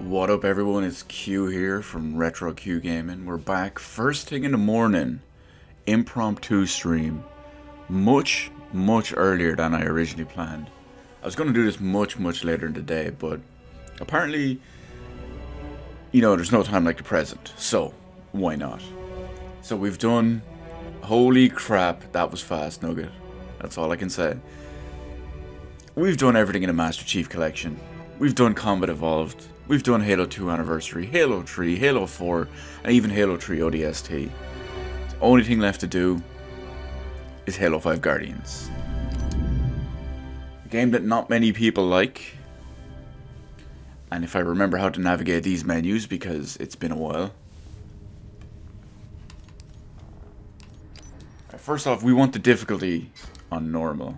What up everyone, it's Q here from Retro Q Gaming. We're back first thing in the morning, impromptu stream, much earlier than I originally planned. I was going to do this much later in the day, but apparently, you know, there's no time like the present, so why not? So we've done, holy crap, that was fast, Nugget. That's all I can say. We've done everything in the Master Chief Collection. We've done Combat Evolved. We've done Halo 2 Anniversary, Halo 3, Halo 4, and even Halo 3 ODST. The only thing left to do is Halo 5 Guardians. A game that not many people like. And if I remember how to navigate these menus, because it's been a while. First off, we want the difficulty on normal.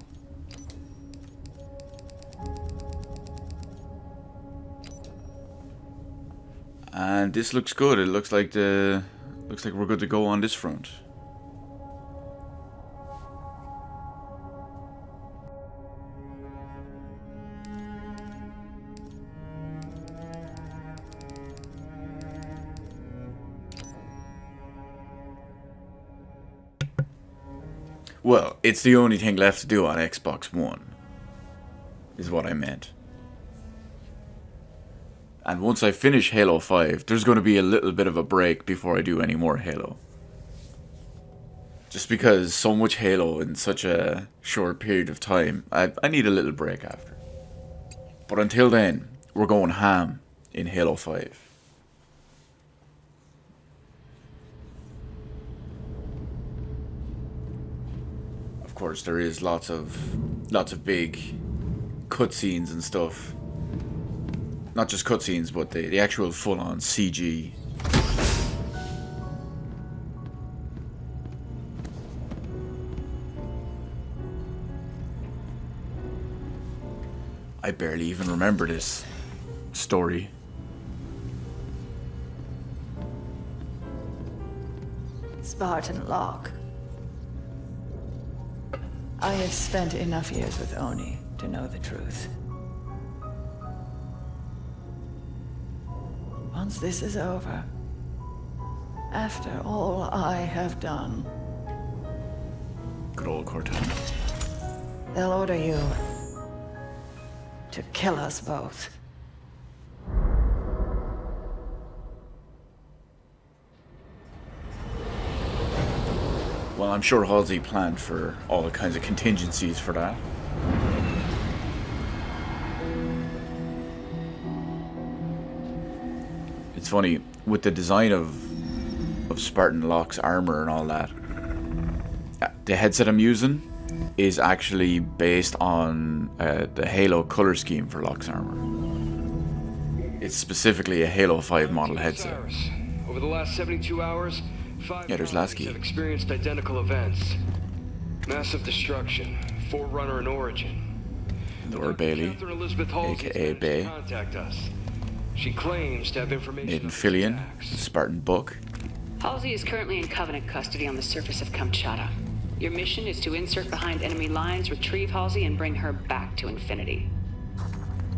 And this looks good. It looks like we're good to go on this front. Well, it's the only thing left to do on Xbox One, is what I meant. And once I finish Halo 5, there's going to be a little bit of a break before I do any more Halo. Just because so much Halo in such a short period of time, I need a little break after. But until then, we're going ham in Halo 5. Of course, there is lots of big cutscenes and stuff. Not just cutscenes, but the actual full-on CG. I barely even remember this story. Spartan Locke. I have spent enough years with Oni to know the truth. Once this is over, after all I have done, Good old Cortana. they'll order you to kill us both. Well, I'm sure Halsey planned for all the kinds of contingencies for that. It's funny, with the design of Spartan Locke's armor and all that, the headset I'm using is actually based on the Halo color scheme for Locke's armor. It's specifically a Halo 5 model headset. Over the last 72 hours, There's Lasky. have experienced identical events. Massive destruction, Forerunner and Origin. Laura Bailey, Catherine Elizabeth Halsey aka Bay. contact us. She claims to have information. Nathan on the Fillion, attacks. the Spartan Buck. Halsey is currently in Covenant custody on the surface of Kamchatka. Your mission is to insert behind enemy lines, retrieve Halsey, and bring her back to Infinity.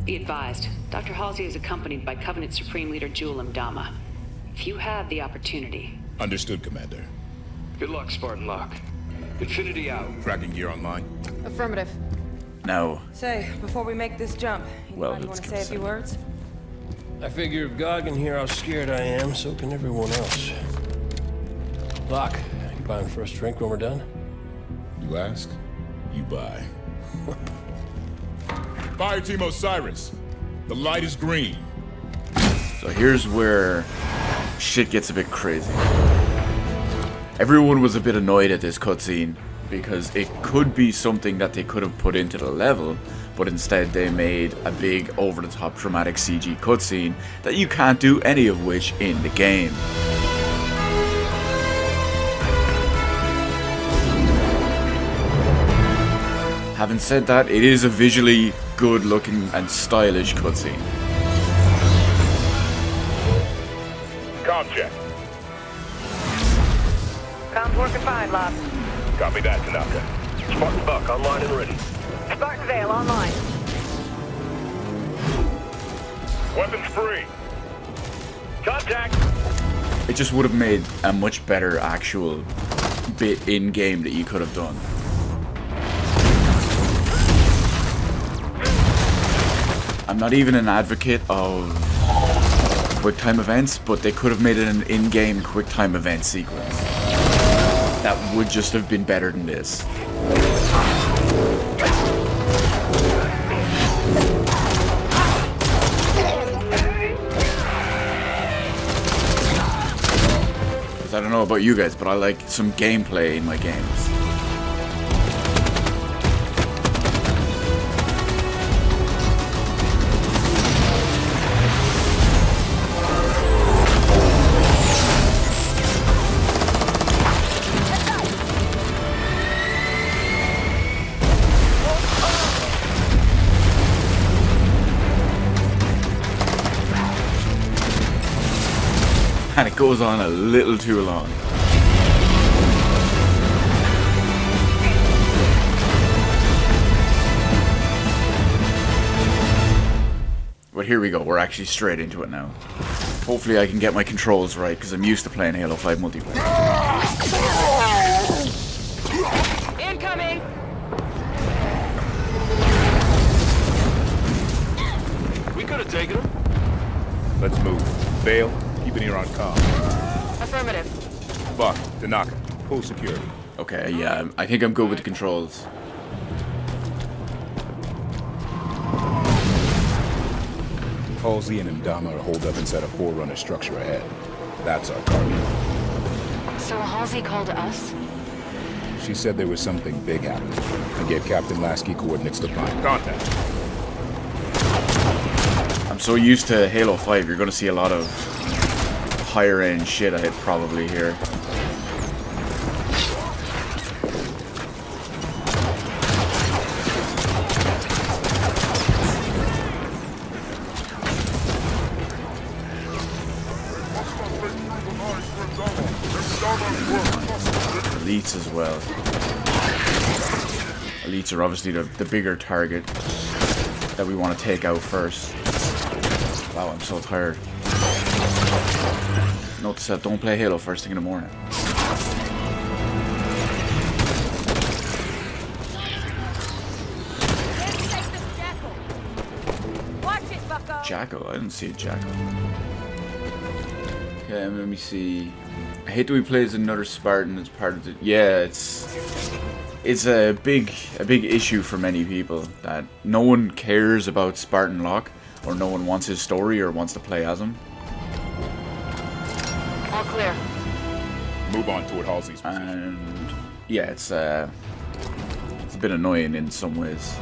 Be advised, Dr. Halsey is accompanied by Covenant Supreme Leader Jul Mdama. If you have the opportunity... Understood, Commander. Good luck, Spartan Locke. Infinity out. Tracking gear online. Affirmative. Now, Say, before we make this jump, Well, you want let's to give say a us few a- words? I figure if God can hear how scared I am, so can everyone else. Locke, you buying the first drink when we're done? You ask, you buy. Fire Team Osiris. The light is green. so here's where shit gets a bit crazy. Everyone was a bit annoyed at this cutscene because it could be something that they could have put into the level, but instead they made a big over-the-top dramatic CG cutscene that you can't do any of which in the game. Having said that, it is a visually good looking and stylish cutscene. Comm check. Comms working fine, Locke. Copy that, Tanaka. Spartan Buck online and ready. Spartan Vale online. Weapons free. Contact! It just would have made a much better actual bit in-game that you could have done. I'm not even an advocate of QuickTime events, but they could have made it an in-game QuickTime event sequence. That would just have been better than this. I don't know about you guys, but I like some gameplay in my games. And it goes on a little too long. But here we go, we're actually straight into it now. Hopefully I can get my controls right, because I'm used to playing Halo 5 multiplayer. Incoming! We could have taken him. Let's move. Vale, keep it here on comm. Affirmative. Buck, Tanaka, full security. Okay, yeah, I think I'm good with the controls. Halsey and Ndama are holed up inside a Forerunner structure ahead. That's our target. So Halsey called us? She said there was something big happening and gave Captain Lasky coordinates to find. Contact. I'm so used to Halo 5, you're gonna see a lot of higher end shit I hit probably here. Elites as well. Elites are obviously the bigger target that we want to take out first. Wow, I'm so tired. Note to self, don't play Halo first thing in the morning. Jackal? I didn't see a Jackal. Okay, let me see. I hate that we play as another Spartan as part of the... Yeah, it's a big issue for many people that no one cares about Spartan Locke, or no one wants his story or wants to play as him. All clear. Move on toward Halsey's position. And yeah, it's a bit annoying in some ways.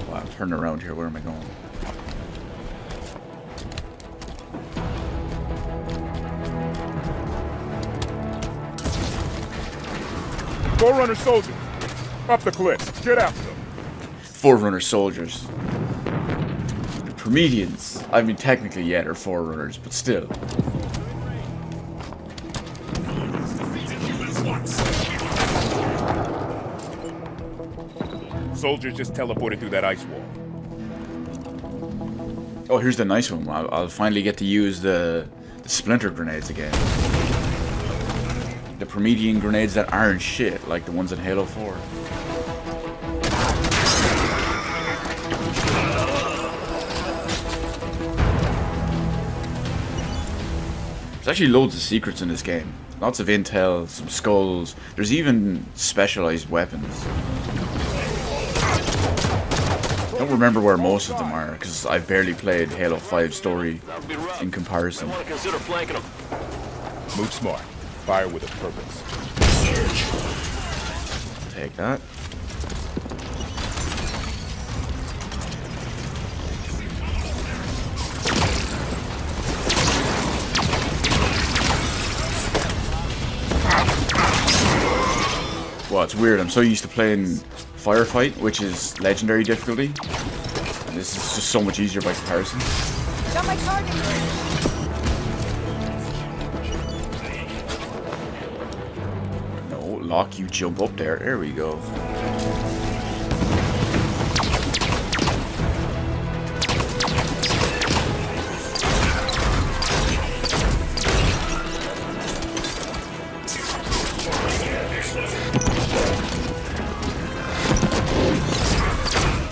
Wow, I'm turning around here. Where am I going? Forerunner soldiers, up the cliff. Get after them. Forerunner soldiers. The Prometheans. I mean, technically, yeah, they're Forerunners, but still. Soldiers just teleported through that ice wall. Oh, here's the nice one. I'll finally get to use the splinter grenades again. The Promethean grenades that aren't shit, like the ones in Halo 4. There's actually loads of secrets in this game. Lots of intel, some skulls. There's even specialized weapons. I don't remember where most of them are, because I barely played Halo 5 story in comparison. Move smart. Fire with a purpose. Take that. Well, it's weird. I'm so used to playing Firefight, which is legendary difficulty. And this is just so much easier by comparison. Got my target. Locke, you jump up there. There we go.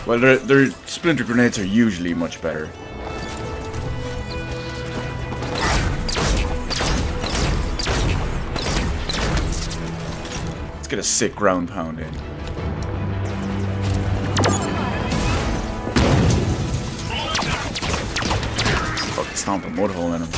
Well, their splinter grenades are usually much better. Let's get a sick ground pound in. Fucking stomp a mud hole in him.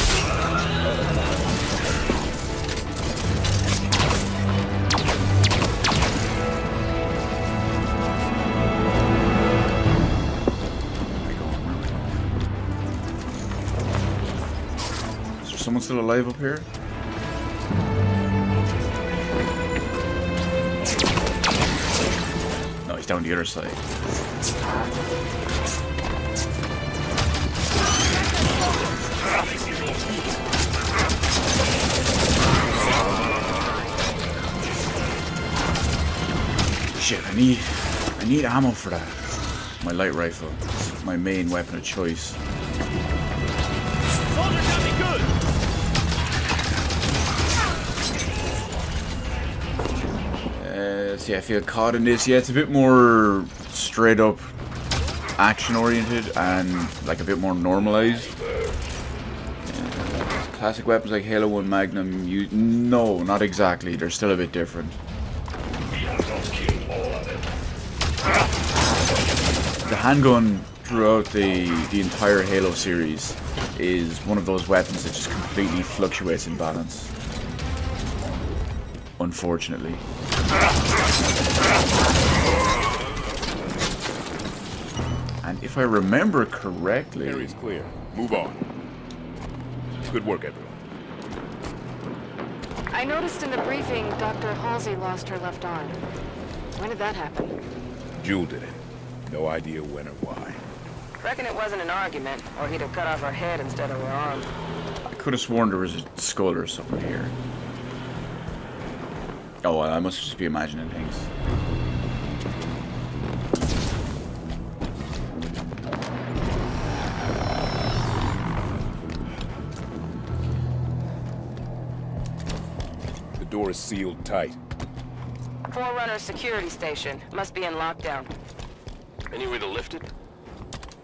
Is there someone still alive up here? No, he's down the other side. Shit, I need ammo for that. My light rifle. It's my main weapon of choice. See, I feel caught in this. Yeah, it's a bit more straight up action oriented and like a bit more normalized. Classic weapons like Halo 1 Magnum, no, not exactly. They're still a bit different. The handgun throughout the entire Halo series is one of those weapons that just completely fluctuates in balance. Unfortunately. And if I remember correctly... Area's clear. Move on. Good work, everyone. I noticed in the briefing Dr. Halsey lost her left arm. When did that happen? Jewel did it. No idea when or why. Reckon it wasn't an argument, or he'd have cut off her head instead of her arm. I could have sworn there was a skull or something here. Oh, well, I must just be imagining things. The door is sealed tight. Forerunner security station. Must be in lockdown. Any way to lift it?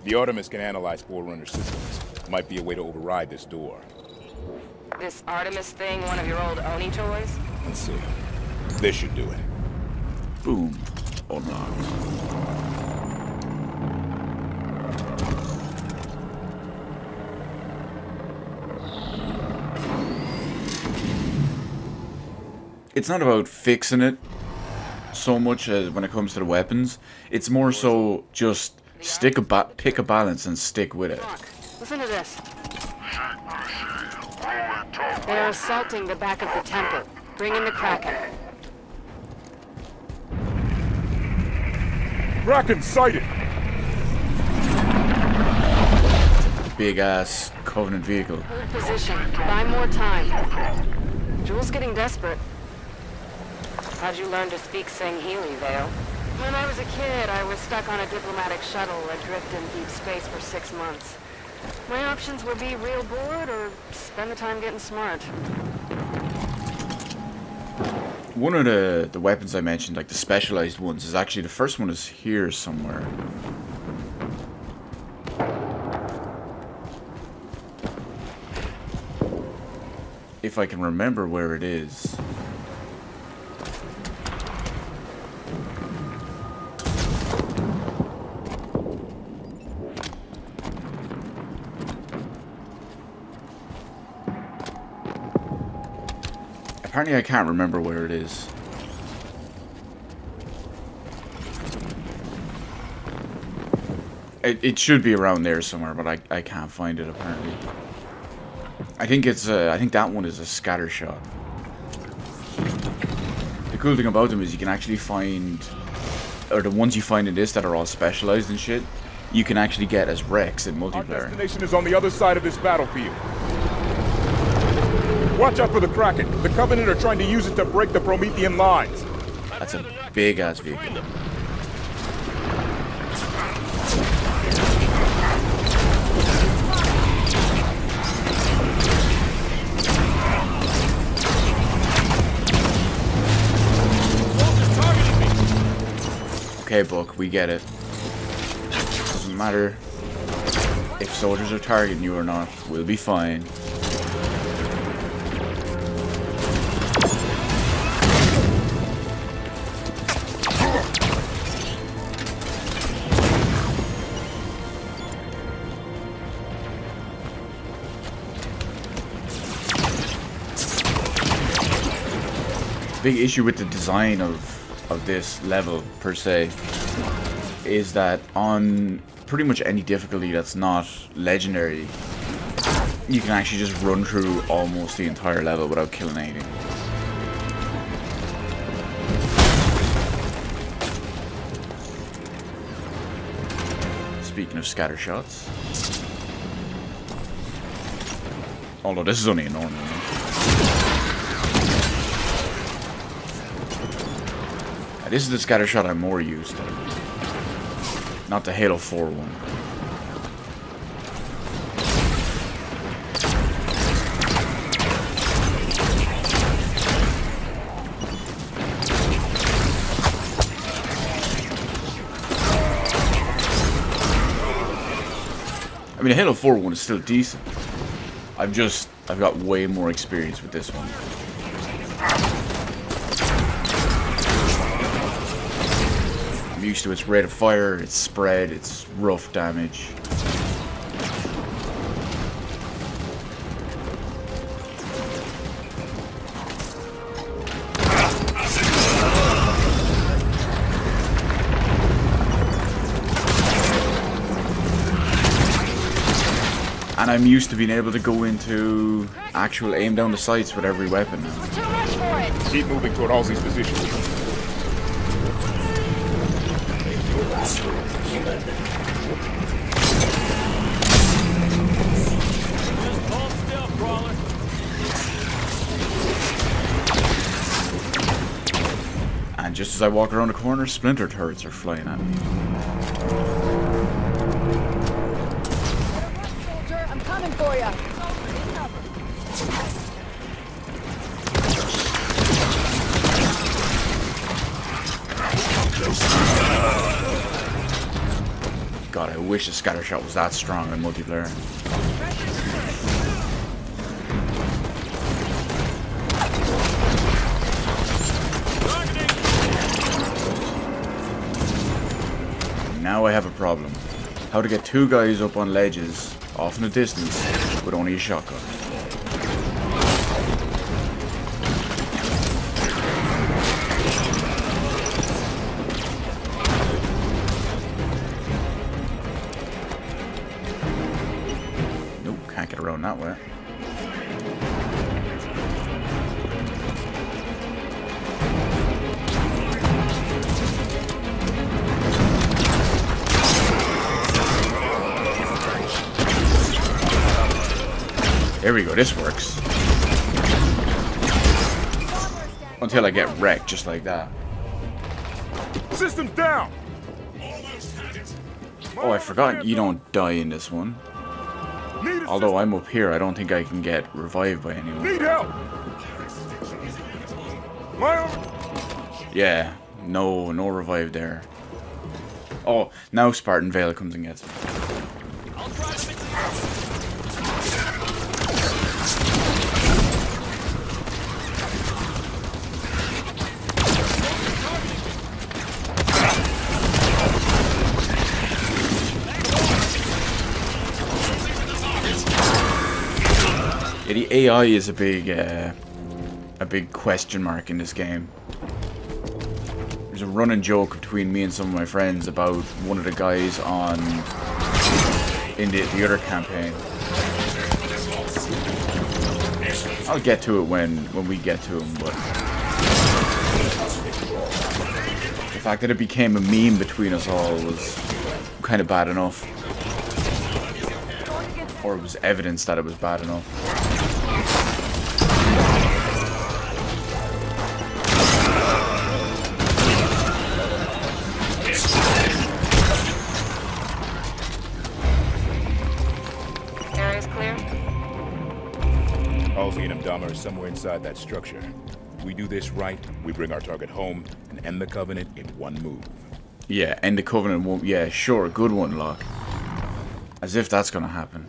The Artemis can analyze Forerunner systems. Might be a way to override this door. This Artemis thing one of your old Oni toys? Let's see. This should do it. Boom. Unlocked. It's not about fixing it so much as when it comes to the weapons. It's more so just pick a balance and stick with it. Listen to this. They're assaulting the back of the temple. Bring in the Kraken. Kraken sighted! Big ass Covenant vehicle. Hold position. Buy more time. Jewel's getting desperate. How'd you learn to speak Sangheili, Vale? When I was a kid, I was stuck on a diplomatic shuttle adrift in deep space for 6 months. My options were be real bored or spend the time getting smart. One of the weapons I mentioned, like the specialized ones, is actually the first one is here somewhere. If I can remember where it is. Apparently I can't remember where it is. It should be around there somewhere, but I can't find it apparently. I think it's I think that one is a scatter shot. The cool thing about them is you can actually find, or the ones you find in this that are all specialized and shit, you can actually get as Rex in Our multiplayer. destination is on the other side of this battlefield. Watch out for the Kraken. The Covenant are trying to use it to break the Promethean lines. That's a big ass vehicle. okay, Buck, we get it. Doesn't matter if soldiers are targeting you or not, we'll be fine. Big issue with the design of this level per se is that on pretty much any difficulty that's not legendary, you can actually just run through almost the entire level without killing anything. Speaking of scatter shots, although this is only a normal one. This is the scatter shot I'm more used to, not the Halo 4 one. I mean, the Halo 4 one is still decent. I've got way more experience with this one. I'm used to its rate of fire, its spread, its rough damage. And I'm used to being able to go into actual aim down the sights with every weapon now. Too much for it. Keep moving toward Halsey's position. And just as I walk around the corner, splinter turrets are flying at me. Soldier, I'm coming for you. God, I wish the scatter shot was that strong in multiplayer. Now I have a problem. How to get two guys up on ledges, off in the distance, with only a shotgun. Nope, can't get around that way. There we go, this works. Until I get wrecked just like that. Systems down! Oh, I forgot you don't die in this one. Although I'm up here, I don't think I can get revived by anyone. Need help! Yeah, no revive there. Oh, now Spartan Vale comes and gets me. Yeah, the AI is a big question mark in this game. There's a running joke between me and some of my friends about one of the guys in the other campaign. I'll get to it when we get to him, but the fact that it became a meme between us all was kind of bad enough. Or it was evidence that it was bad enough. Area's clear. Halsey and Dahmer are somewhere inside that structure. We do this right, we bring our target home and end the Covenant in one move. Yeah, and the Covenant won't. Yeah, sure, good one, Locke. As if that's gonna happen.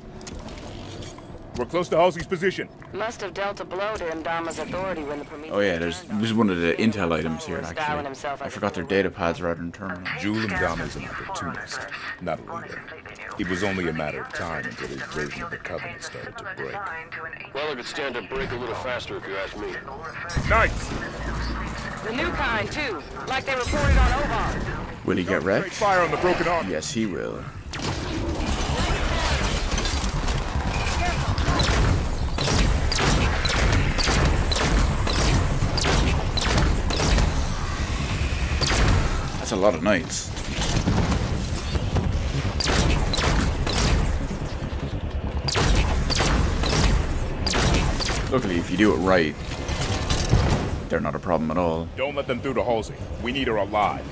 We're close to Halsey's position. Must have dealt a blow to Ndama's authority when the Prometheus. Oh yeah, there's one of the intel items here, actually. I forgot their data pads rather than terminals. Jewel Ndama's an opportunist, not a leader. It was only a matter of time until his version of the Covenant started to break. Well, it could stand to break a little faster if you ask me. Nice! The new kind, too. Like they reported on Oban. Will he get wrecked? Fire on the broken arm. Yes, he will. That's a lot of knights. Luckily, if you do it right, they're not a problem at all. Don't let them through to Halsey. We need her alive.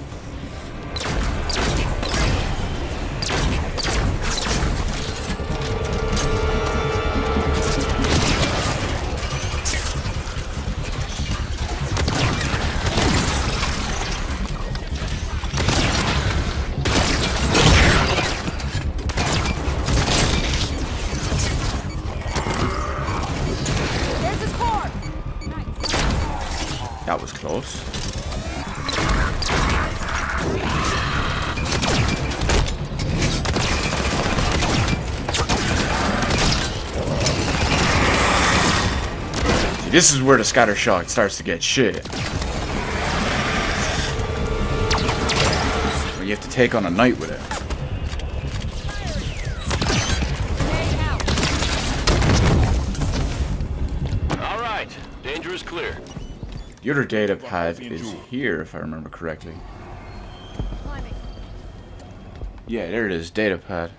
That was close. See, this is where the scatter shot starts to get shit. When you have to take on a knight with it. All right, danger is clear. The other data pad is here, if I remember correctly. Yeah, there it is, data pad.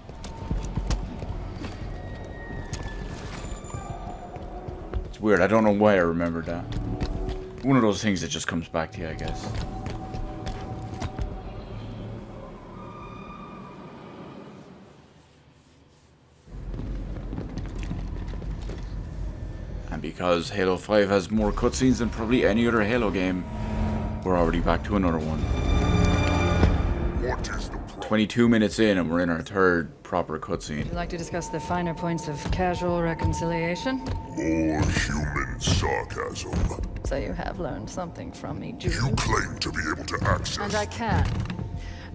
It's weird, I don't know why I remembered that. One of those things that just comes back to you, I guess. And because Halo 5 has more cutscenes than probably any other Halo game, we're already back to another one. 22 minutes in and we're in our third proper cutscene. Would you like to discuss the finer points of casual reconciliation? More human sarcasm. So you have learned something from me, Jules. You claim to be able to access... And I can.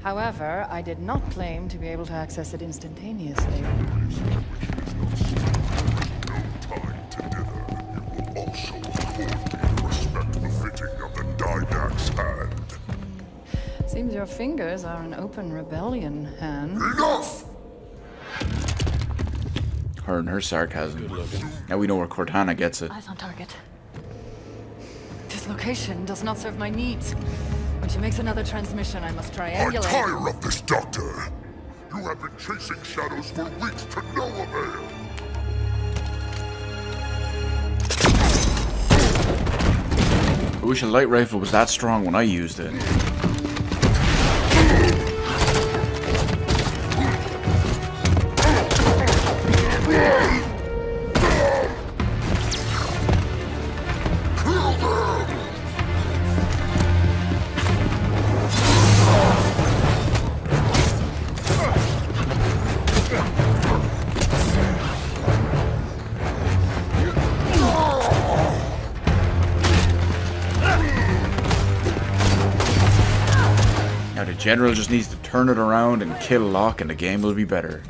However, I did not claim to be able to access it instantaneously. Also afford me respect befitting of the Didact's hand. Seems your fingers are an open rebellion, Han. Enough! Her and her sarcasm. Now we know where Cortana gets it. Eyes on target. This location does not serve my needs. When she makes another transmission, I must I triangulate. tire of this, Doctor. You have been chasing shadows for weeks to no avail. I wish a light rifle was that strong when I used it. Now the general just needs to turn it around and kill Locke and the game will be better.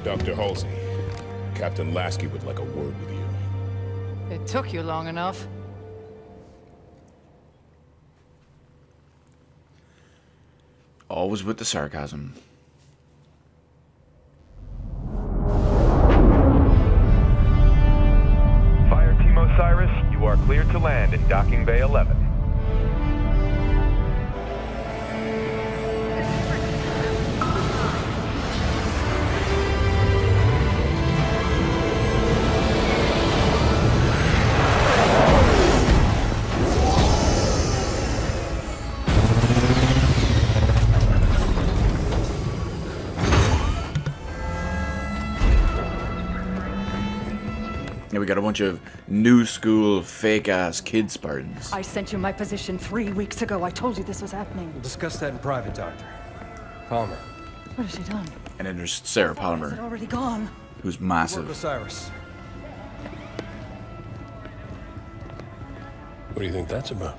Dr. Halsey, Captain Lasky would like a word with you. It took you long enough. Always with the sarcasm. Fire Team Osiris, you are cleared to land in Docking Bay 11. Yeah, we got a bunch of new school, fake-ass kid Spartans. I sent you my position 3 weeks ago. I told you this was happening. We'll discuss that in private, Doctor. Palmer. What has she done? And then there's Sarah Is it Palmer, already gone? who's Work massive. Osiris. What do you think that's about?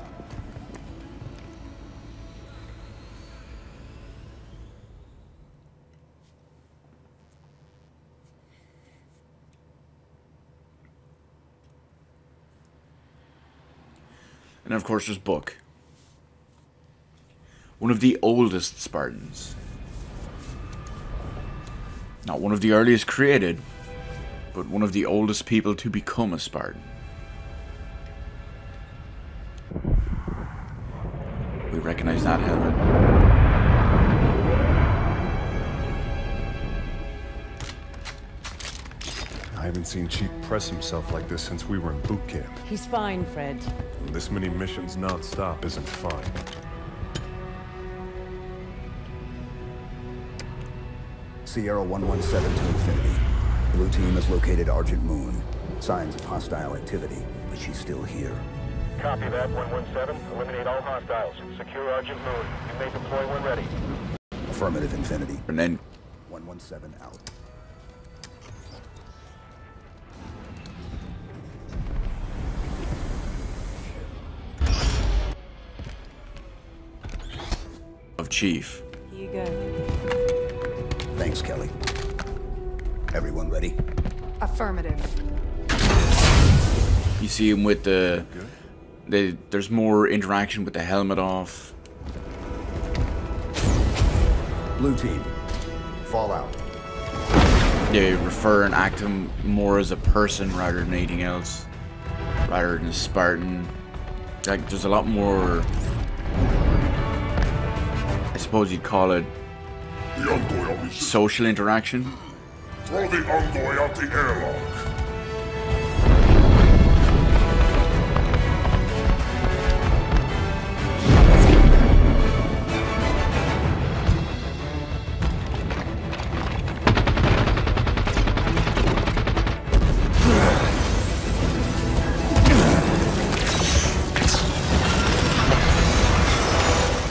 And of course there's Book. One of the oldest Spartans. Not one of the earliest created, but one of the oldest people to become a Spartan. We recognize that helmet. I haven't seen Chief press himself like this since we were in boot camp. He's fine, Fred. This many missions non-stop isn't fun. Sierra 117 to Infinity. Blue team has located Argent Moon. Signs of hostile activity, but she's still here. Copy that, 117. Eliminate all hostiles. Secure Argent Moon. You may deploy when ready. Affirmative, Infinity. And then 117 out. of Chief. Here you go. Thanks, Kelly. Everyone ready? Affirmative. You see him with there's more interaction with the helmet off. Blue team, fall out. They refer and act him more as a person rather than anything else. Rather than a Spartan. Like, there's a lot more, I suppose you'd call it, social interaction. Throw the envoy out the airlock.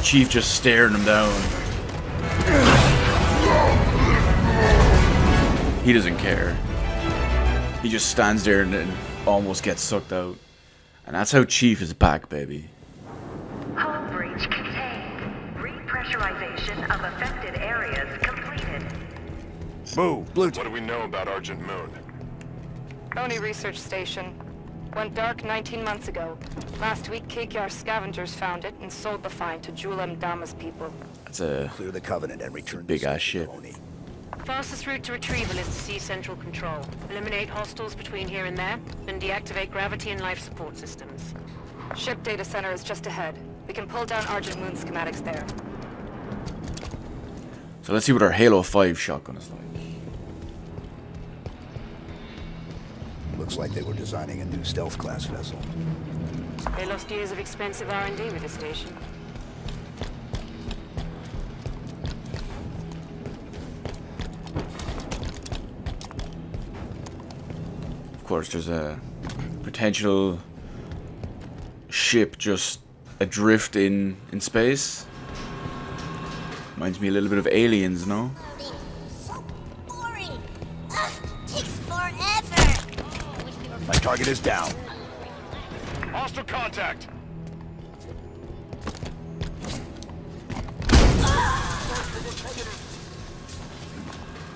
Chief just staring him down. He doesn't care. He just stands there and then almost gets sucked out. And that's how Chief is back, baby. Hull breach contained. Repressurization of affected areas completed. Move, Blue team. What do we know about Argent Moon? Only research station. Went dark 19 months ago. Last week, KKR scavengers found it and sold the find to Julem Dama's people. That's a Clear the Covenant and return big ass ship. Fastest route to retrieval is to see central control. Eliminate hostiles between here and there, then deactivate gravity and life support systems. Ship data center is just ahead. We can pull down Argent Moon schematics there. So let's see what our Halo 5 shotgun is like. Looks like they were designing a new stealth class vessel. They lost years of expensive R&D with the station. Of course, there's a potential ship just adrift in space. Reminds me a little bit of Aliens, no? So boring. Takes forever. My target is down. Hostile contact.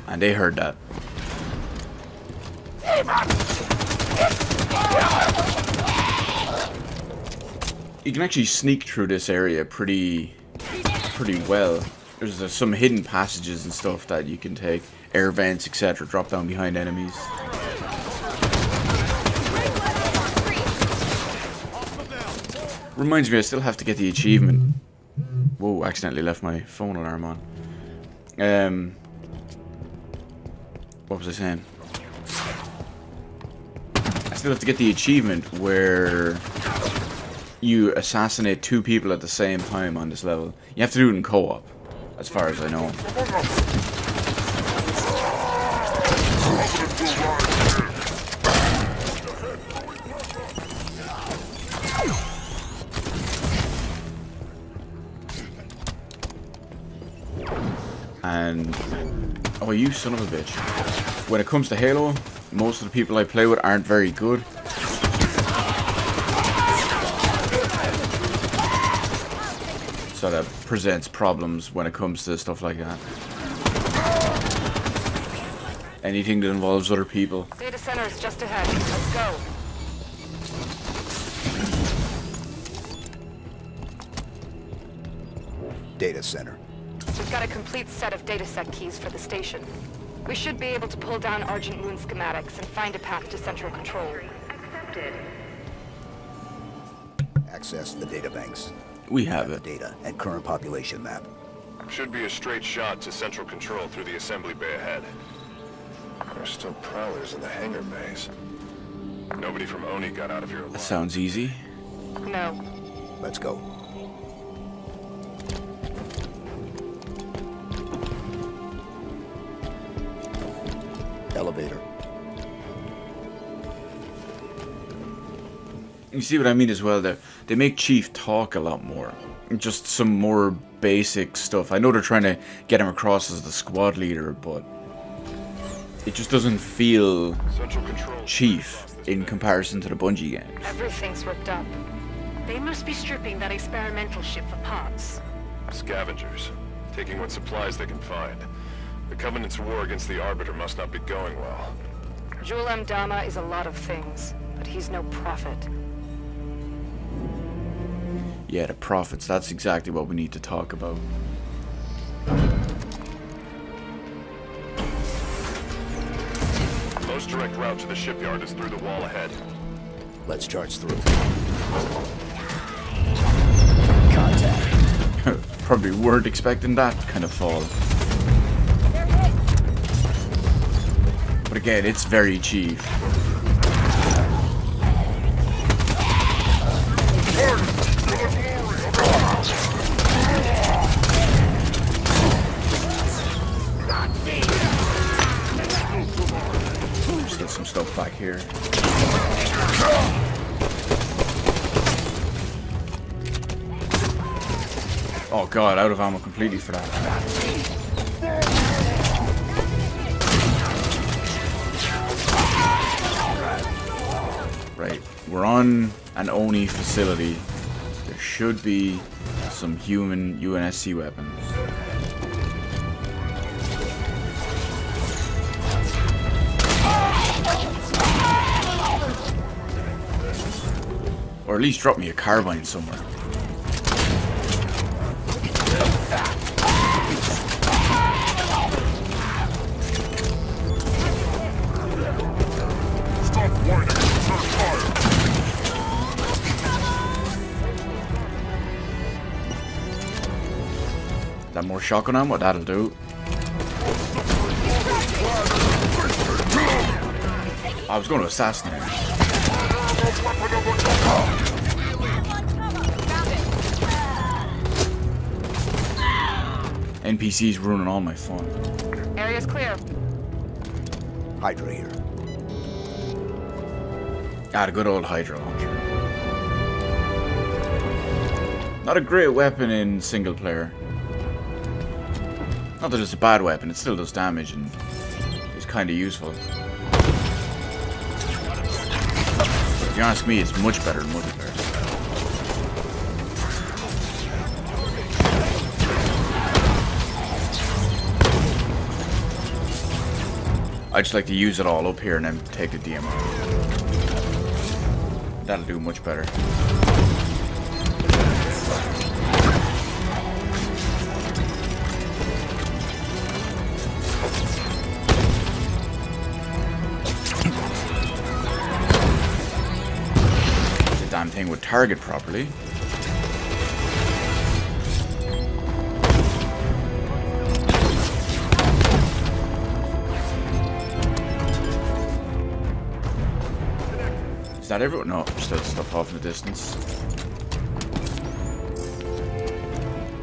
And they heard that. You can actually sneak through this area pretty well. There's some hidden passages and stuff that you can take. Air vents, etc. Drop down behind enemies. Reminds me, I still have to get the achievement. Whoa, accidentally left my phone alarm on. What was I saying? I still have to get the achievement where you assassinate 2 people at the same time on this level. You have to do it in co-op, as far as I know. And oh, you son of a bitch. When it comes to Halo, most of the people I play with aren't very good. So that presents problems when it comes to stuff like that. Anything that involves other people. Data center is just ahead. Let's go. Data center. We've got a complete set of datasec keys for the station. We should be able to pull down Argent Moon schematics and find a path to central control. Accepted. Access the databanks. We have it. Data and current population map. Should be a straight shot to central control through the assembly bay ahead. There's still prowlers in the hangar bays. Nobody from Oni got out of here alive. That sounds easy. No. Let's go. Elevator. You see what I mean as well there? They make Chief talk a lot more. Just some more basic stuff. I know they're trying to get him across as the squad leader, but it just doesn't feel Chief in comparison to the Bungie games. Everything's ripped up. They must be stripping that experimental ship for parts. Scavengers, taking what supplies they can find. The Covenant's war against the Arbiter must not be going well. Jul Mdama is a lot of things, but he's no prophet. Yeah, the prophets, that's exactly what we need to talk about. Most direct route to the shipyard is through the wall ahead. Let's charge through. Contact. Probably weren't expecting that kind of fall. But again, it's very Chief. Just get some stuff back here. Oh god, out of ammo completely for that. Right, we're on an Oni facility. There should be some human UNSC weapons. Or at least drop me a carbine somewhere. That more shotgun ammo? That'll do. I was going to assassinate him. NPCs ruining all my fun. Area's clear. Hydra here. Ah, the good old Hydra launcher. Not a great weapon in single player. Not that it's a bad weapon, it still does damage and is kind of useful. But if you ask me, it's much better in multiplayer. I just like to use it all up here and then take the DMR. That'll do much better. The damn thing would target properly. Is that everyone? No, still stuff off in the distance.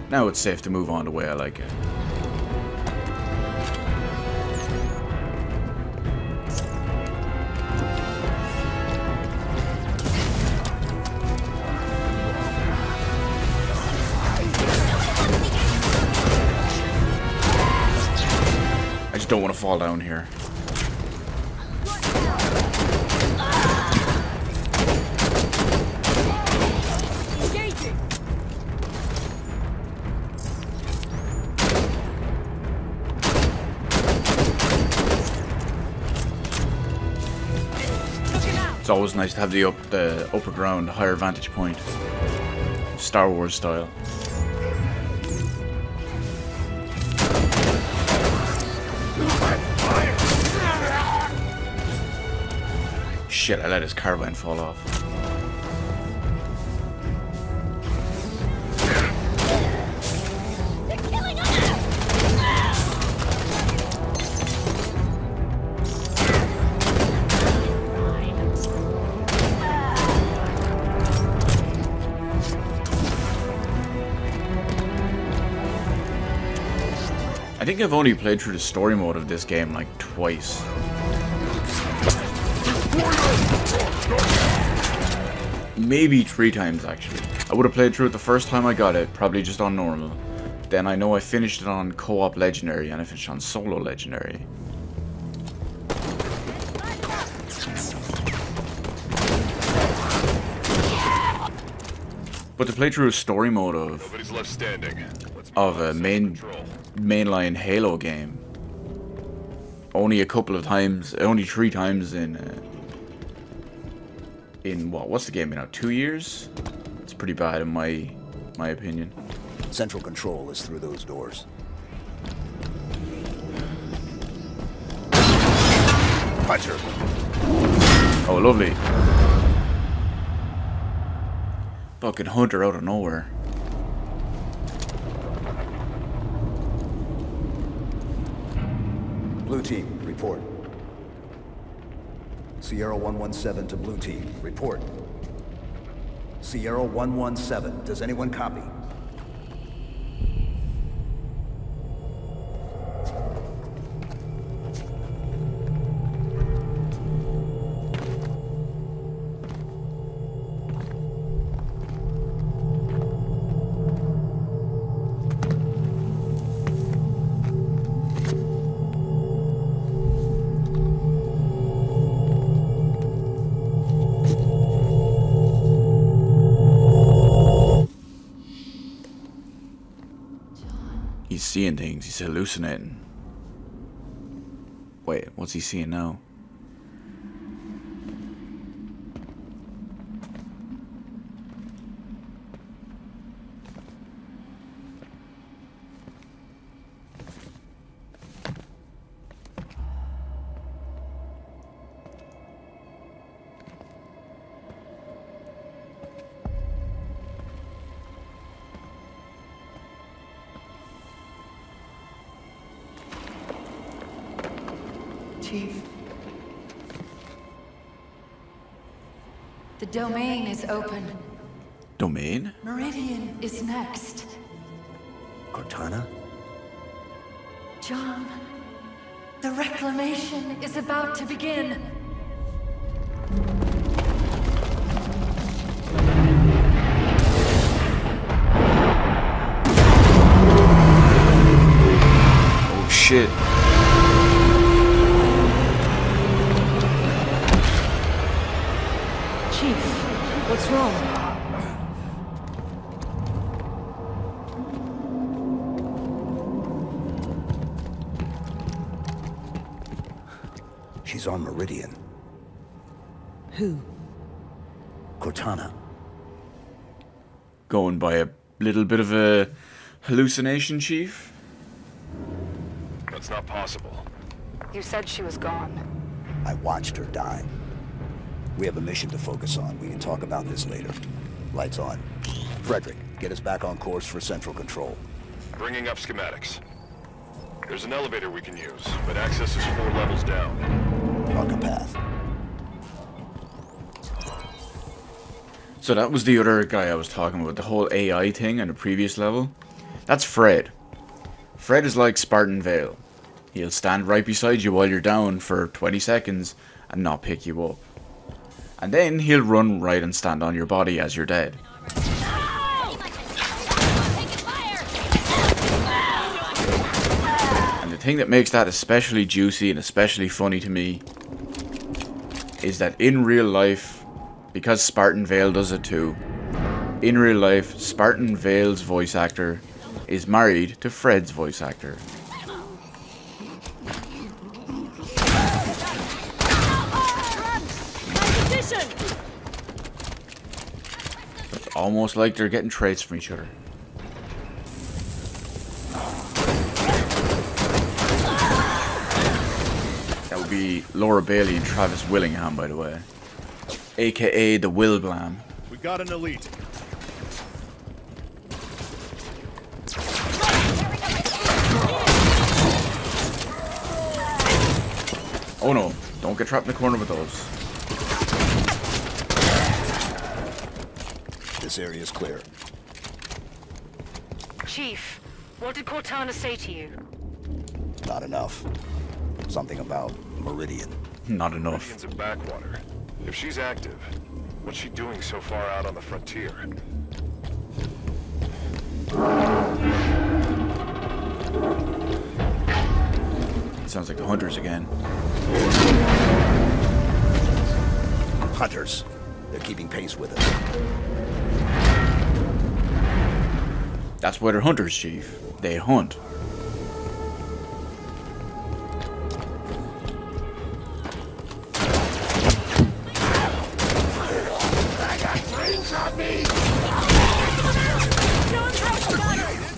Now it's safe to move on the way I like it. don't want to fall down here. It's always nice to have the upper ground, higher vantage point. Star Wars style. Shit, I let his carbine fall off. I think I've only played through the story mode of this game like twice. Maybe 3 times actually. I would have played through it the first time I got it, probably just on normal. Then I know I finished it on co-op legendary and I finished on solo legendary. But to play through a story mode of a mainline Halo game, only a couple of times, only 3 times in what's the game been out? 2 years? It's pretty bad in my opinion. Central control is through those doors. Puncher. Oh, lovely. Fucking hunter out of nowhere. Blue team, report. Sierra 117 to blue team, report. Sierra 117, does anyone copy? He's seeing things, he's hallucinating. Wait, what's he seeing now? Chief. The domain is open. Domain? Meridian is next. Cortana? John, the reclamation is about to begin. Oh shit. Chief, what's wrong? She's on Meridian. Who? Cortana. Going by a little bit of a hallucination, Chief? That's not possible. You said she was gone. I watched her die. We have a mission to focus on. We can talk about this later. Lights on. Frederick, get us back on course for central control. Bringing up schematics. There's an elevator we can use, but access is 4 levels down. Mark a path. So that was the other guy I was talking about, the whole AI thing on the previous level. That's Fred. Fred is like Spartan Vale. He'll stand right beside you while you're down for 20 seconds and not pick you up. And then he'll run right and stand on your body as you're dead. And the thing that makes that especially juicy and especially funny to me is that in real life, because Spartan Vale does it too, in real life, Spartan Vale's voice actor is married to Fred's voice actor. It's almost like they're getting traits from each other. That would be Laura Bailey and Travis Willingham, by the way. AKA the Wilblam. We got an elite. Oh no, don't get trapped in the corner with those. This area is clear. Chief, what did Cortana say to you? Not enough. Something about Meridian. Not enough. Meridian's a backwater. If she's active, what's she doing so far out on the frontier? Sounds like the Hunters again. Hunters. They're keeping pace with us. That's why they're Hunters, Chief. They hunt.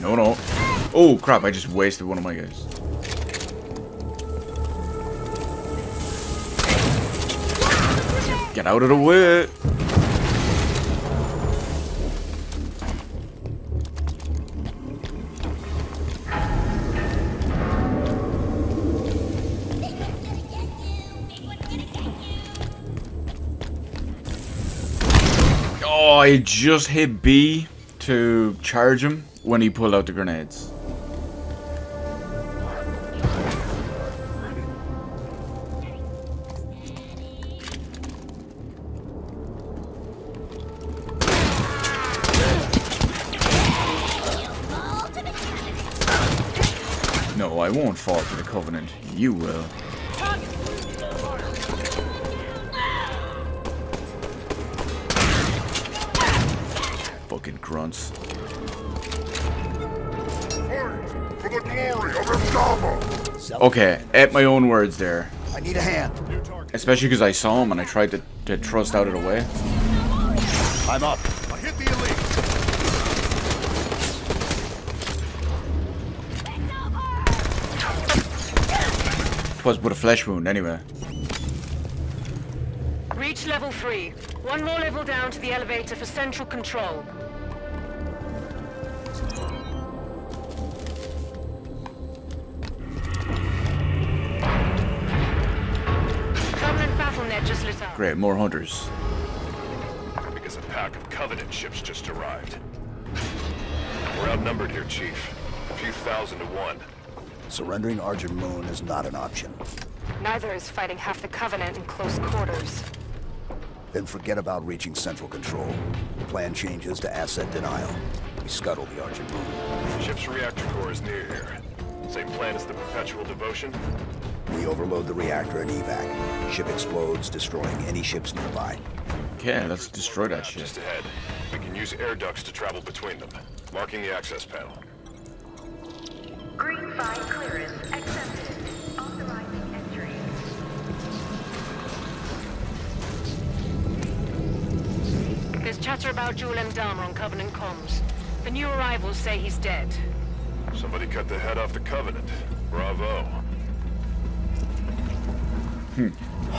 No, no. Oh, crap, I just wasted one of my guys. Get out of the way! Oh, I just hit B to charge him when he pulled out the grenades. No, I won't fall to the Covenant. You will. Fucking grunts. For the glory of Erdama! Okay, at my own words there. I need a hand. Especially because I saw him and I tried to thrust out of the way. I'm up. I hit the elite. Twas but a flesh wound anyway. Reach level 3. One more level down to the elevator for central control. Covenant battle net just lit up. Great, more hunters. Because a pack of Covenant ships just arrived. We're outnumbered here, Chief. A few thousand to one. Surrendering Argent Moon is not an option. Neither is fighting half the Covenant in close quarters. Then forget about reaching central control. The plan changes to asset denial. We scuttle the Argent Moon. Ship's reactor core is near here. Same plan as the Perpetual Devotion? We overload the reactor and evac. Ship explodes, destroying any ships nearby. Okay, let's destroy that shit. Just ahead. We can use air ducts to travel between them. Marking the access panel. Green 5 clearance accepted. Authorizing entry. There's chatter about Jul M. Dharma on Covenant comms. The new arrivals say he's dead. Somebody cut the head off the Covenant. Bravo.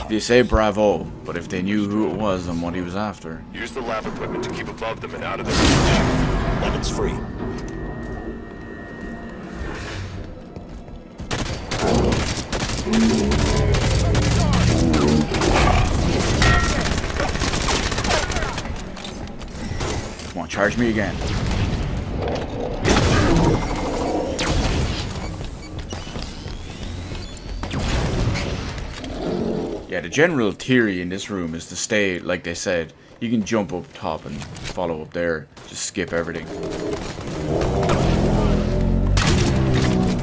They say bravo, but if they knew who it was and what he was after. Use the lab equipment to keep above them and out of their reach. Weapons free. Come on, charge me again. Yeah, the general theory in this room is to stay, like they said, you can jump up top and follow up there. Just skip everything.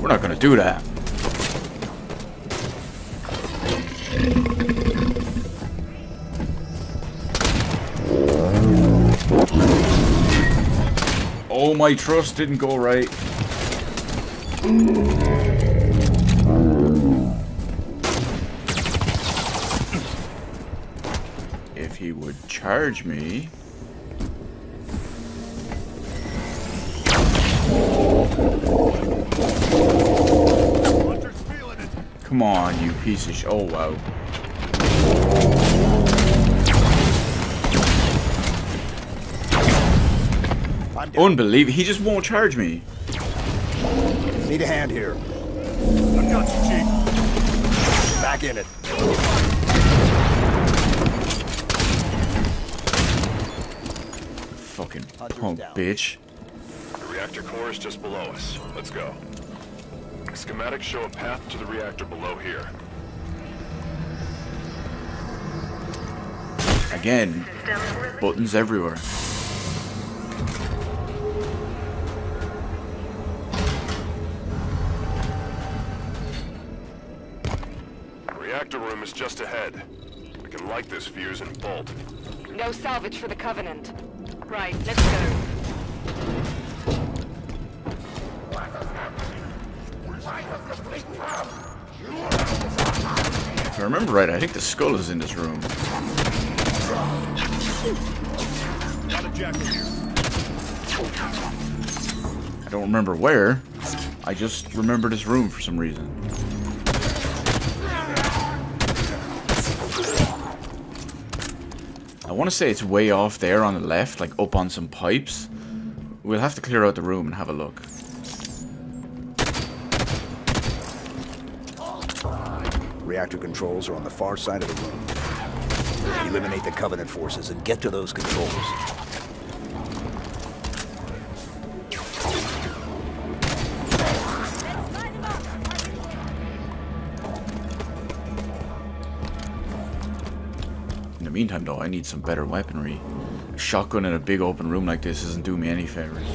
We're not gonna do that. Oh, my thrust didn't go right. If he would charge me. Come on, you piece of oh, wow. Unbelievable. He just won't charge me. Need a hand here. I've got you, Chief. Back in it. Fucking punk bitch. The reactor core is just below us. Let's go. Schematics show a path to the reactor below here. Again, buttons everywhere. Reactor room is just ahead. We can light this fuse and bolt. No salvage for the Covenant. Right, let's go. If I remember right, I think the skull is in this room. I don't remember where. I just remember this room for some reason. I want to say it's way off there on the left, like up on some pipes. We'll have to clear out the room and have a look. Reactor controls are on the far side of the room. Eliminate the Covenant forces and get to those controls. In the meantime, though, I need some better weaponry. A shotgun in a big open room like this doesn't do me any favors.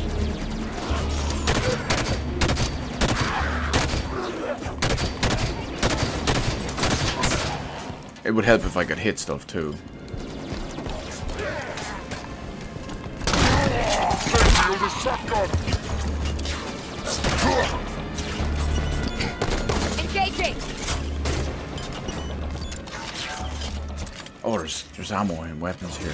It would help if I could hit stuff too. Engaging. Oh, there's ammo and weapons here.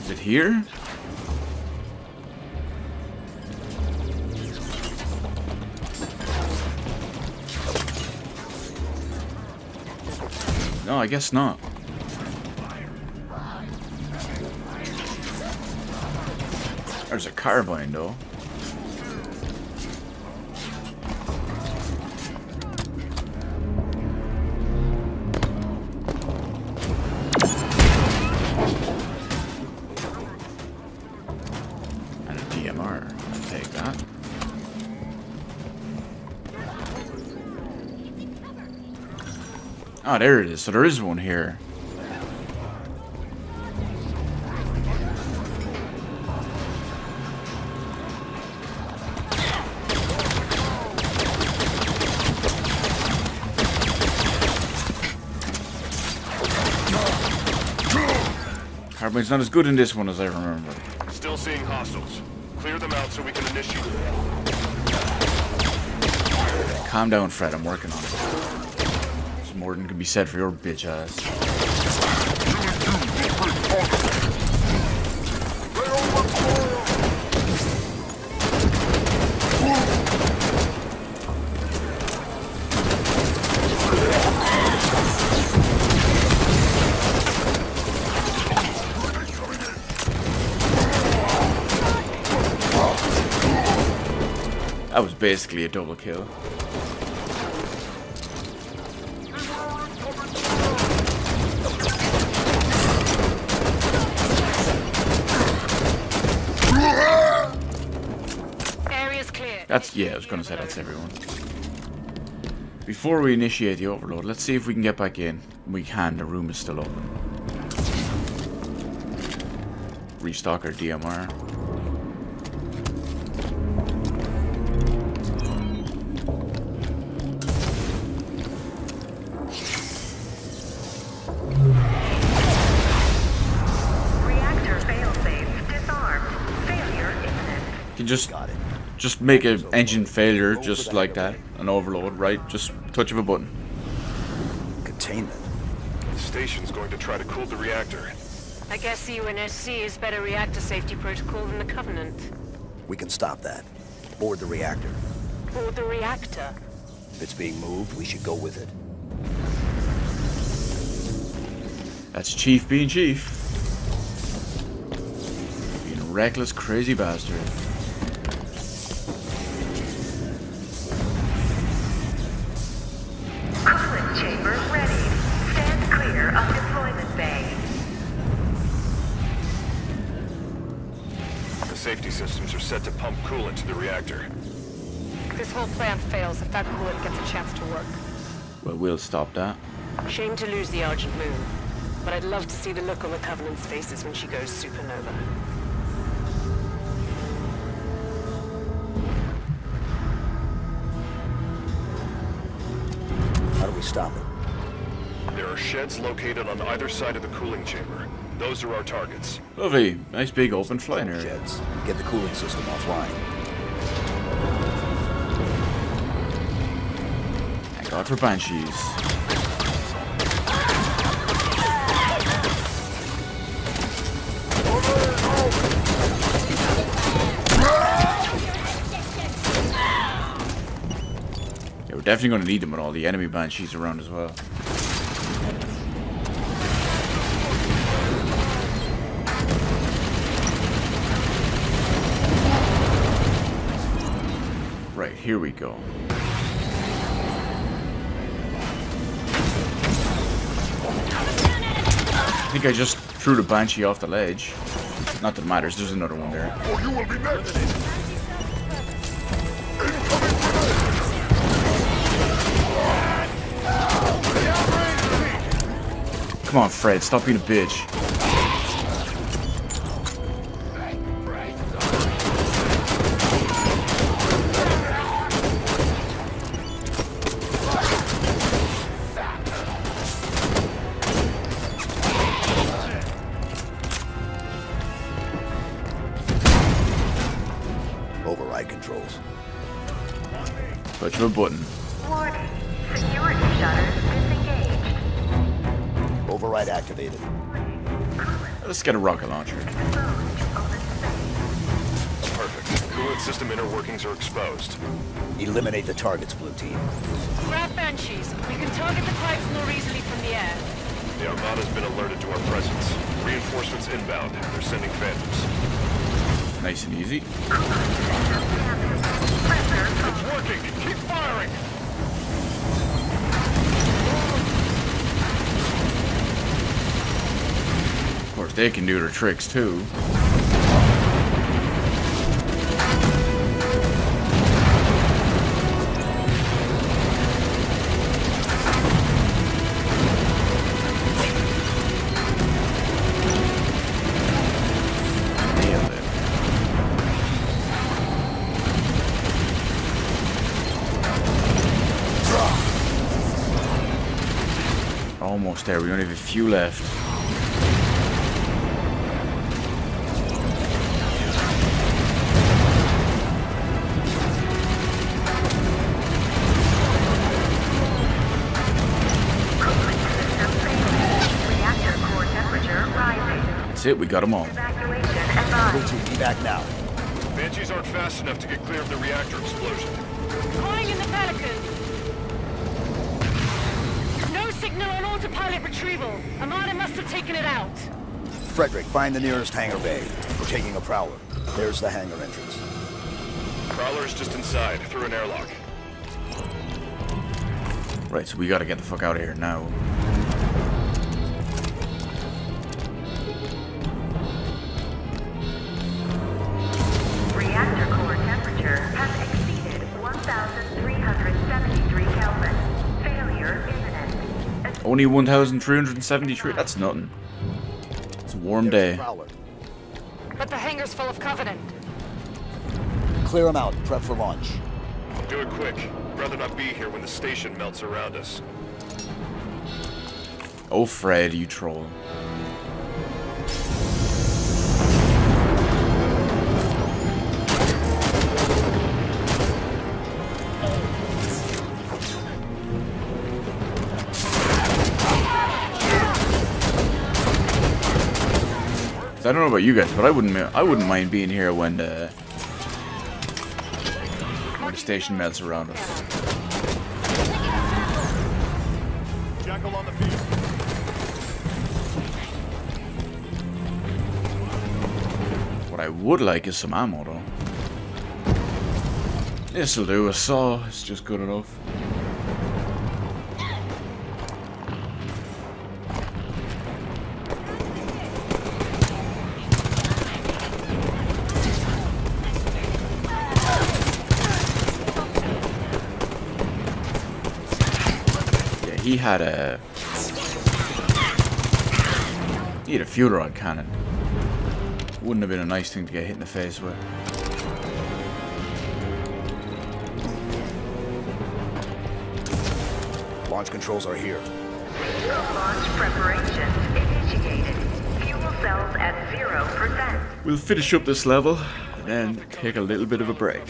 Is it here? No, I guess not. There's a carbine, though. And a DMR. I'll take that. Oh, there it is. So there is one here. Carbine's not as good in this one as I remember. Still seeing hostiles. Clear them out so we can initiate. Calm down, Fred. I'm working on it. More than can be said for your bitch ass. That was basically a double kill. That's, yeah, I was gonna say that's everyone. Before we initiate the overload, let's see if we can get back in. We can, the room is still open. Restock our DMR. just make an engine failure just like that, an overload, right? Just touch of a button. Containment. The station's going to try to cool the reactor. I guess UNSC is better reactor safety protocol than the Covenant. We can stop that. Board the reactor. Board the reactor? If it's being moved, we should go with it. That's Chief being Chief. Being a reckless, crazy bastard. Coolant chamber ready. Stand clear of deployment bay. The safety systems are set to pump coolant to the reactor. This whole plan fails if that coolant gets a chance to work. Well, we'll stop that. Shame to lose the Argent Moon, but I'd love to see the look on the Covenant's faces when she goes supernova. How do we stop it? There are sheds located on either side of the cooling chamber. Those are our targets. Lovely. Nice big open flying area. Sheds. Get the cooling system offline. Thank God for Banshees. Yeah, we're definitely going to need them with all the enemy Banshees around as well. Right, here we go. I think I just threw the Banshee off the ledge. Not that it matters, there's another one there. Or you will be next. Come on, Fred, stop being a bitch. Override controls. Touch of a button. Warning. Security shutters disengaged. Override activated. Let's get a rocket launcher. Perfect. Coolant system inner workings are exposed. Eliminate the targets, Blue Team. Grab Banshees. You can target the pipes more easily from the air. The Armada's been alerted to our presence. Reinforcements inbound. They're sending Phantoms. Nice and easy. It's working! Keep firing! Of course, they can do their tricks too. Almost there, we only have a few left. Reactor core temperature rising. That's it, we got them all. Evacuation advised. Blue Team, be back now. Banshees aren't fast enough to get clear of the reactor explosion. Calling in the Pelican. No signal on autopilot retrieval. Armada must have taken it out. Frederick, find the nearest hangar bay. We're taking a Prowler. There's the hangar entrance. Prowler is just inside, through an airlock. Right, so we gotta get the fuck out of here now. Reactor core temperature has exceeded 1,373 Kelvin. Failure imminent. Only 1,373? That's nothing. It's a warm day. Prowler. But the hangar's full of Covenant. Clear them out. Prep for launch. Do it quick. I'd rather not be here when the station melts around us. Oh, Fred, you troll. don't know about you guys, but I wouldn't mind being here when the station melts around us. Jackal on the field. What I would like is some ammo, though. This'll do. A saw is just good enough. Yeah, he had a fuel rod cannon. Wouldn't have been a nice thing to get hit in the face with. Launch controls are here. Launch preparations initiated. Fuel cells at 0%. We'll finish up this level and then take a little bit of a break.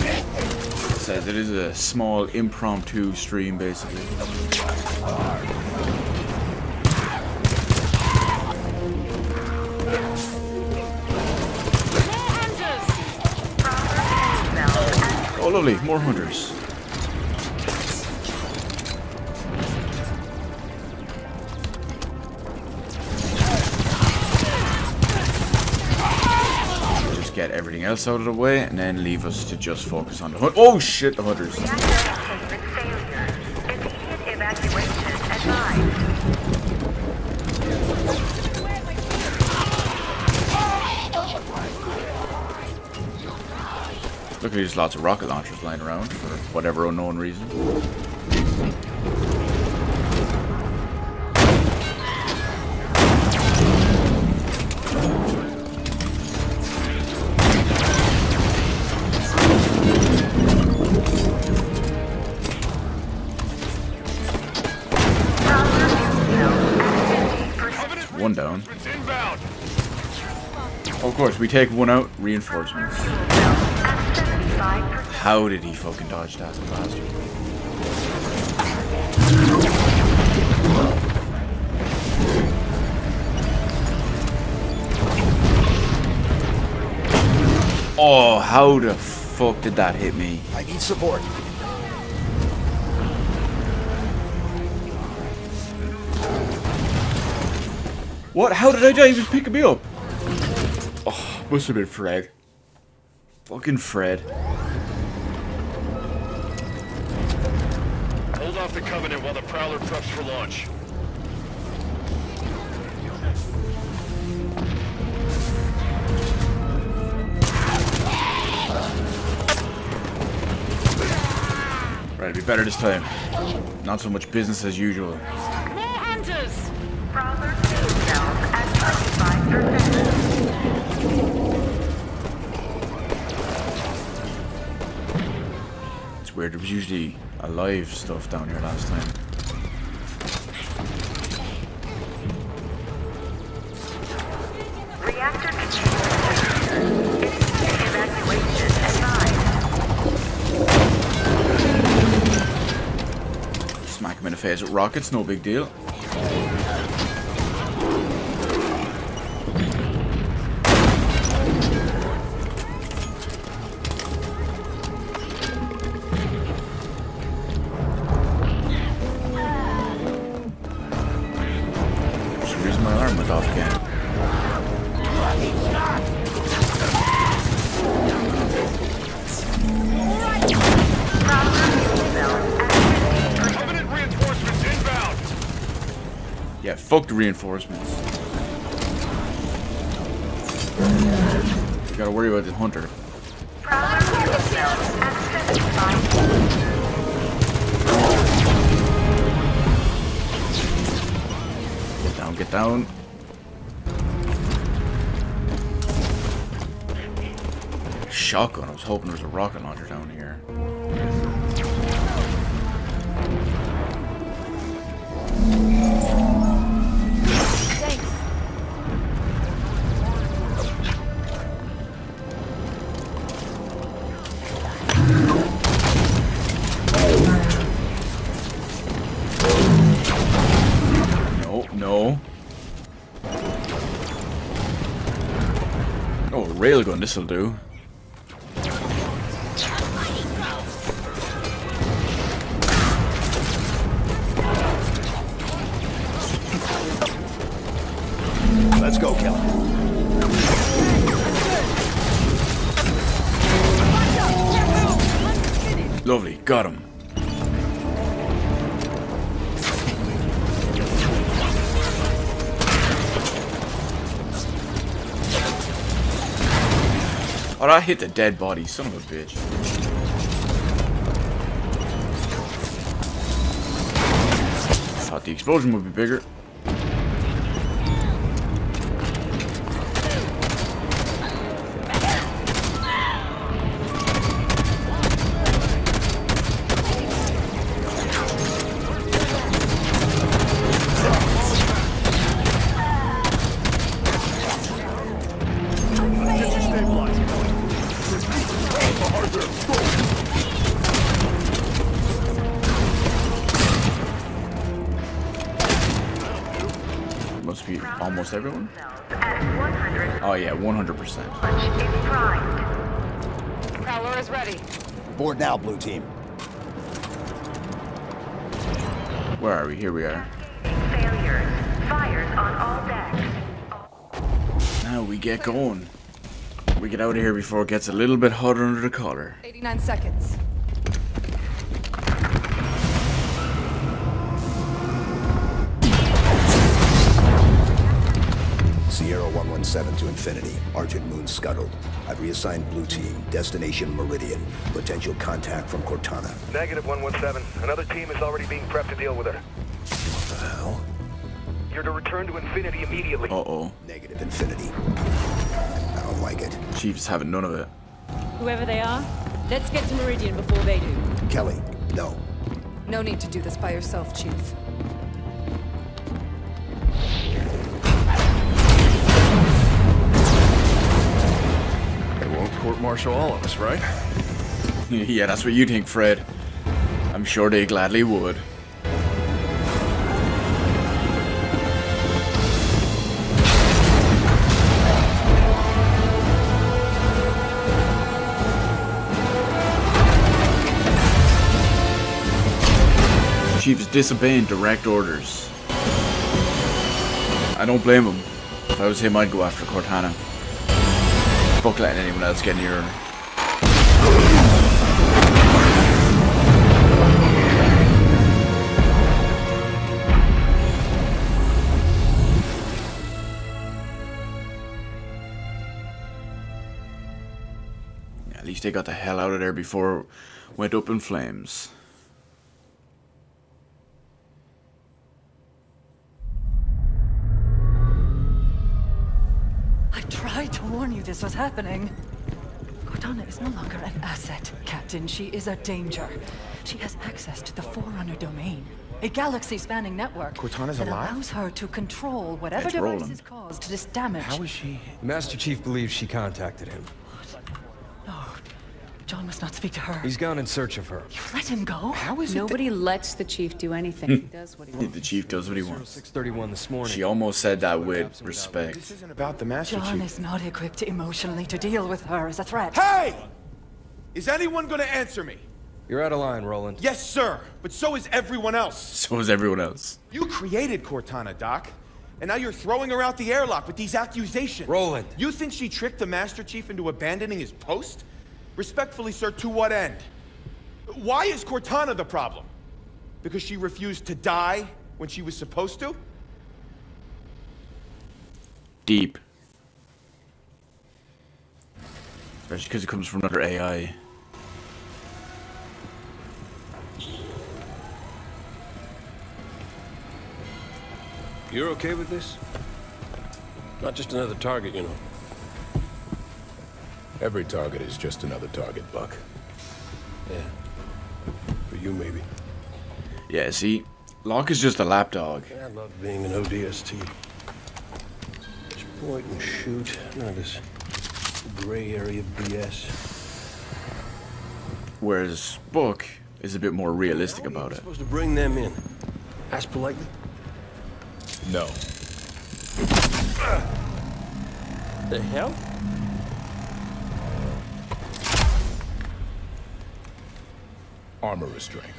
It says it is a small impromptu stream, basically. Oh, lovely, more hunters. Just get everything else out of the way and then leave us to just focus on the hunt. Oh shit, the hunters. Immediate evacuation advised. Look, there's lots of rocket launchers lying around for whatever unknown reason. One down. Of course, we take one out, reinforcements. How did he fucking dodge that, bastard? Oh, how the fuck did that hit me? I need support. What? How did I die? He was picking me up. Oh, must have been Fred. Fucking Fred. Hold off the Covenant while the Prowler preps for launch. Right, it'll be better this time. Not so much business as usual. More hunters! Prowler fuel cells at 25%. It's weird, there was usually alive stuff down here last time. Reactor containment. Evacuation advised. Smack him in the face with rockets, no big deal. For some reason my alarm went off again. Covenant reinforcements inbound! Yeah, fuck the reinforcements. You gotta worry about the hunter. Prowler fuel cells at 75%. Get down, get down. Shotgun, I was hoping there was a rocket launcher down here. No, no. railgun, this'll do. Let's go, Kelly. Lovely, got him. Oh, I hit the dead body, son of a bitch. Thought the explosion would be bigger. Must be almost everyone. Oh yeah, 100%. Prowler is ready. Board now, blue team. Where are we? Here we are. Failures. Fires on all decks. Now we get going. We get out of here before it gets a little bit hotter under the collar. 89 seconds. Sierra 117 to Infinity. Argent Moon scuttled. I've reassigned blue team. Destination Meridian. Potential contact from Cortana. Negative 117. Another team is already being prepped to deal with her. What the hell? You're to return to Infinity immediately. Uh-oh. Negative Infinity. I don't like it. Chief's having none of it. Whoever they are, let's get to Meridian before they do. Kelly, no. No need to do this by yourself, Chief. They won't court-martial all of us, right? Yeah, that's what you think, Fred. I'm sure they gladly would. Chief's disobeying direct orders. I don't blame him. If I was him, I'd go after Cortana. Fuck letting anyone else get near her. At least they got the hell out of there before it went up in flames. I tried to warn you this was happening. Cortana is no longer an asset, Captain. She is a danger. She has access to the Forerunner domain, a galaxy-spanning network Cortana's that alive? allows her to control whatever It's devices rolling. caused this damage. How is she? Master Chief believes she contacted him. No, John must not speak to her. He's gone in search of her. Let him go. How is Nobody lets the chief do anything. He does what he wants. The chief does what he wants. 6:31 this morning. She almost said that with respect. This isn't about the Master John Chief. is not equipped emotionally to deal with her as a threat. Hey! Is anyone gonna answer me? You're out of line, Roland. Yes, sir. But so is everyone else. So is everyone else. You created Cortana, Doc. And now you're throwing her out the airlock with these accusations. Roland. You think she tricked the Master Chief into abandoning his post? Respectfully, sir, to what end? Why is Cortana the problem? Because she refused to die when she was supposed to? Deep. Especially because it comes from another AI. You're okay with this? Not just another target, you know. Every target is just another target, Buck. Yeah. For you, maybe. Yeah, see, Locke is just a lapdog. I love being an ODST. Just point and shoot. None of this gray area BS. Whereas Book is a bit more realistic about it. Supposed to bring them in. Ask politely. No. The hell? Armor restraint.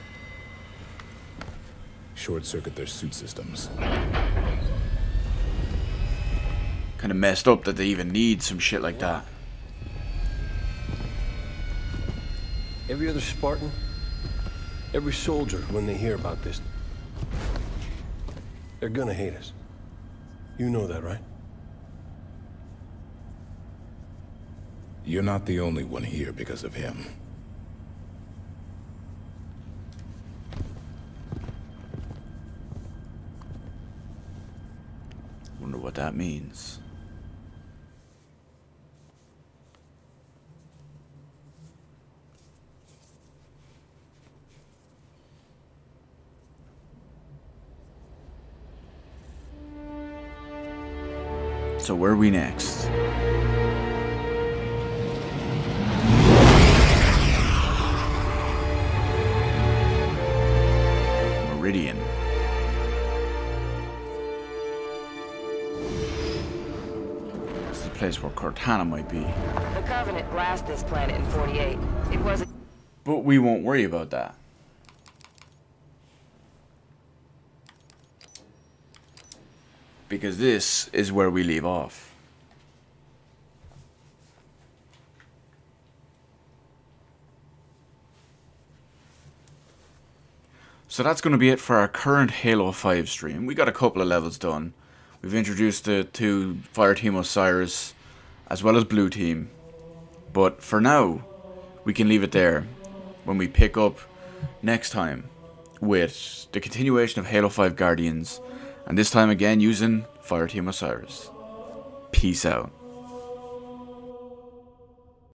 Short-circuit their suit systems. Kind of messed up that they even need some shit like that. Every other Spartan, every soldier, when they hear about this, they're gonna hate us. You know that, right? You're not the only one here because of him. Wonder what that means. So where are we next? Meridian. It's the place where Cortana might be. The Covenant blasted this planet in 48. It wasn't... But we won't worry about that. Because this is where we leave off. So that's going to be it for our current Halo 5 stream. We got a couple of levels done. We've introduced the two Fireteam Osiris as well as Blue Team. But for now, we can leave it there when we pick up next time with the continuation of Halo 5 Guardians. And this time again using Fireteam Osiris. Peace out.